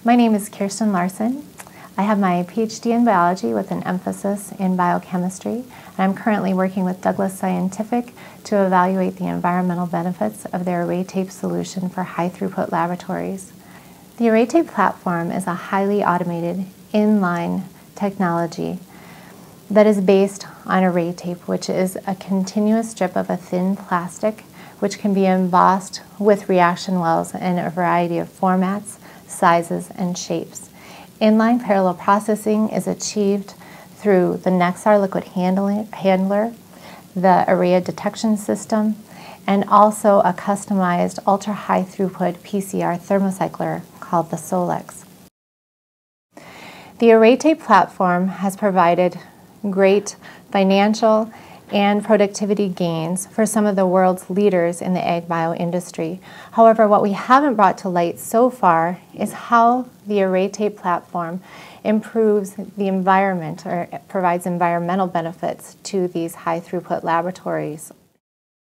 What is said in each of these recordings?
My name is Kirsten Larson. I have my PhD in biology with an emphasis in biochemistry, and I'm currently working with Douglas Scientific to evaluate the environmental benefits of their array tape solution for high-throughput laboratories. The array tape platform is a highly automated inline technology that is based on array tape, which is a continuous strip of a thin plastic which can be embossed with reaction wells in a variety of formats, sizes, and shapes. Inline parallel processing is achieved through the Nexar liquid handler, the array detection system, and also a customized ultra-high throughput PCR thermocycler called the Solex. The array tape platform has provided great financial and productivity gains for some of the world's leaders in the ag bio industry. However, what we haven't brought to light so far is how the array tape platform improves the environment or provides environmental benefits to these high throughput laboratories.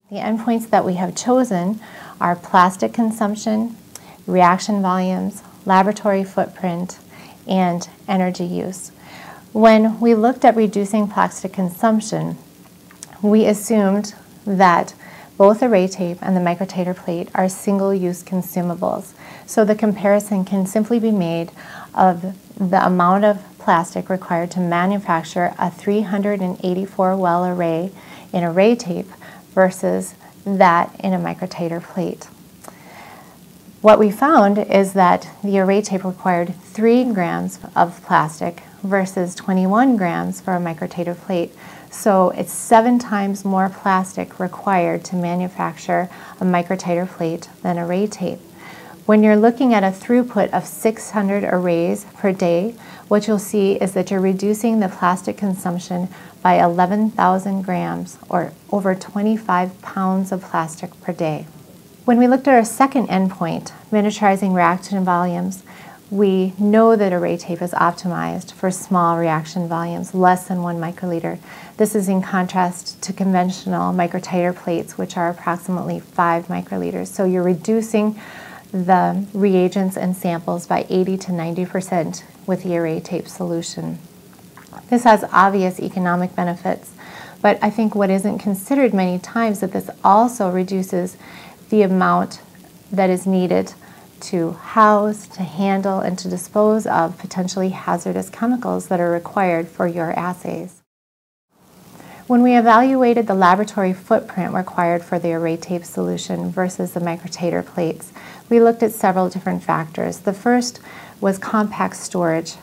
The endpoints that we have chosen are plastic consumption, reaction volumes, laboratory footprint, and energy use. When we looked at reducing plastic consumption, we assumed that both array tape and the microtator plate are single-use consumables. So the comparison can simply be made of the amount of plastic required to manufacture a 384 well array in array tape versus that in a microtator plate. What we found is that the array tape required 3 grams of plastic versus 21 grams for a microtator plate. So it's 7 times more plastic required to manufacture a microtator plate than array tape. When you're looking at a throughput of 600 arrays per day, what you'll see is that you're reducing the plastic consumption by 11,000 grams, or over 25 pounds of plastic per day. When we looked at our second endpoint, miniaturizing reaction volumes, we know that array tape is optimized for small reaction volumes, less than 1 microliter. This is in contrast to conventional microtator plates, which are approximately 5 microliters. So you're reducing the reagents and samples by 80 to 90% with the array tape solution. This has obvious economic benefits, but I think what isn't considered many times is that this also reduces the amount that is needed to house, to handle, and to dispose of potentially hazardous chemicals that are required for your assays. When we evaluated the laboratory footprint required for the array tape solution versus the microtator plates, we looked at several different factors. The first was compact storage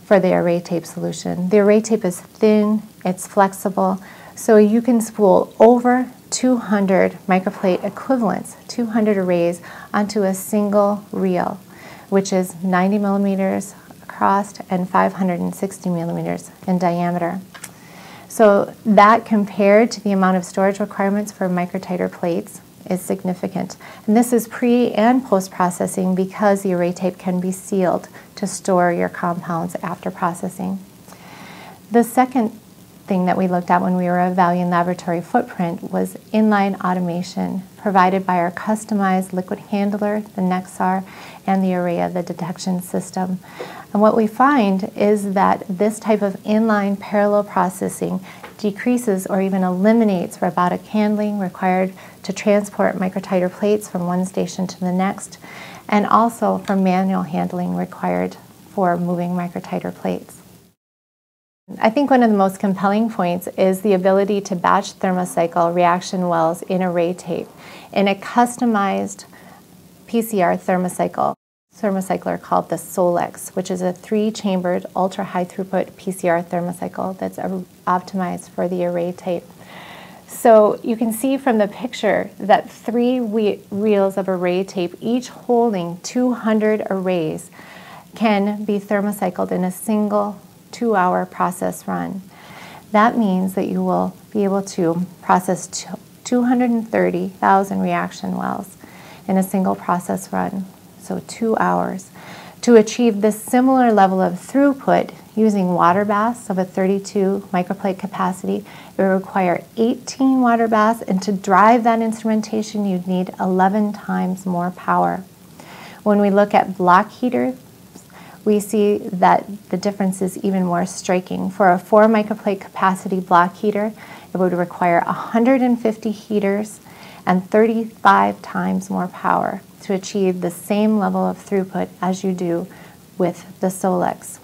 for the array tape solution. The array tape is thin, it's flexible, so you can spool over 200 microplate equivalents, 200 arrays, onto a single reel, which is 90 millimeters across and 560 millimeters in diameter. So that, compared to the amount of storage requirements for microtator plates, is significant. And this is pre- and post-processing because the array tape can be sealed to store your compounds after processing. The second thing that we looked at when we were evaluating laboratory footprint was inline automation provided by our customized liquid handler, the Nexar, and the array detection system. And what we find is that this type of inline parallel processing decreases or even eliminates robotic handling required to transport microtator plates from one station to the next, and also for manual handling required for moving microtator plates. I think one of the most compelling points is the ability to batch thermocycle reaction wells in array tape in a customized PCR thermocycler called the Solex, which is a 3-chambered ultra-high throughput PCR thermocycle that's optimized for the array tape. So you can see from the picture that 3 reels of array tape, each holding 200 arrays, can be thermocycled in a single 2-hour process run. That means that you will be able to process 230,000 reaction wells in a single process run, so 2 hours. To achieve this similar level of throughput using water baths of a 32 microplate capacity, it would require 18 water baths, and to drive that instrumentation you'd need 11 times more power. When we look at block heaters, we see that the difference is even more striking. For a 4 microplate capacity block heater, it would require 150 heaters and 35 times more power to achieve the same level of throughput as you do with the Solex.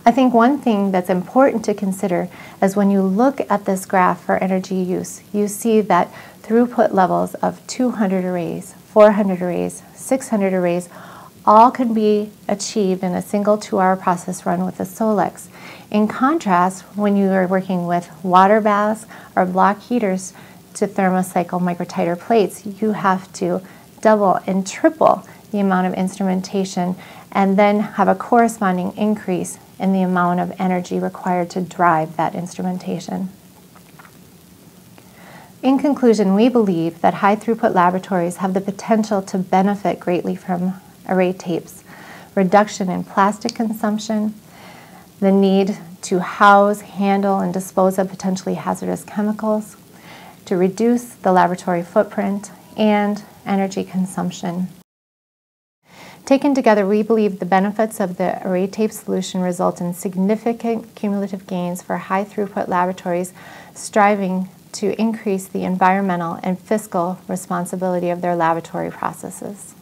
I think one thing that's important to consider is when you look at this graph for energy use, you see that throughput levels of 200 arrays, 400 arrays, 600 arrays, all can be achieved in a single 2-hour process run with the Solex. In contrast, when you are working with water baths or block heaters to thermocycle microtiter plates, you have to double and triple the amount of instrumentation and then have a corresponding increase in the amount of energy required to drive that instrumentation. In conclusion, we believe that high throughput laboratories have the potential to benefit greatly from array tapes, reduction in plastic consumption, the need to house, handle, and dispose of potentially hazardous chemicals, to reduce the laboratory footprint, and energy consumption. Taken together, we believe the benefits of the array tape solution result in significant cumulative gains for high throughput laboratories striving to increase the environmental and fiscal responsibility of their laboratory processes.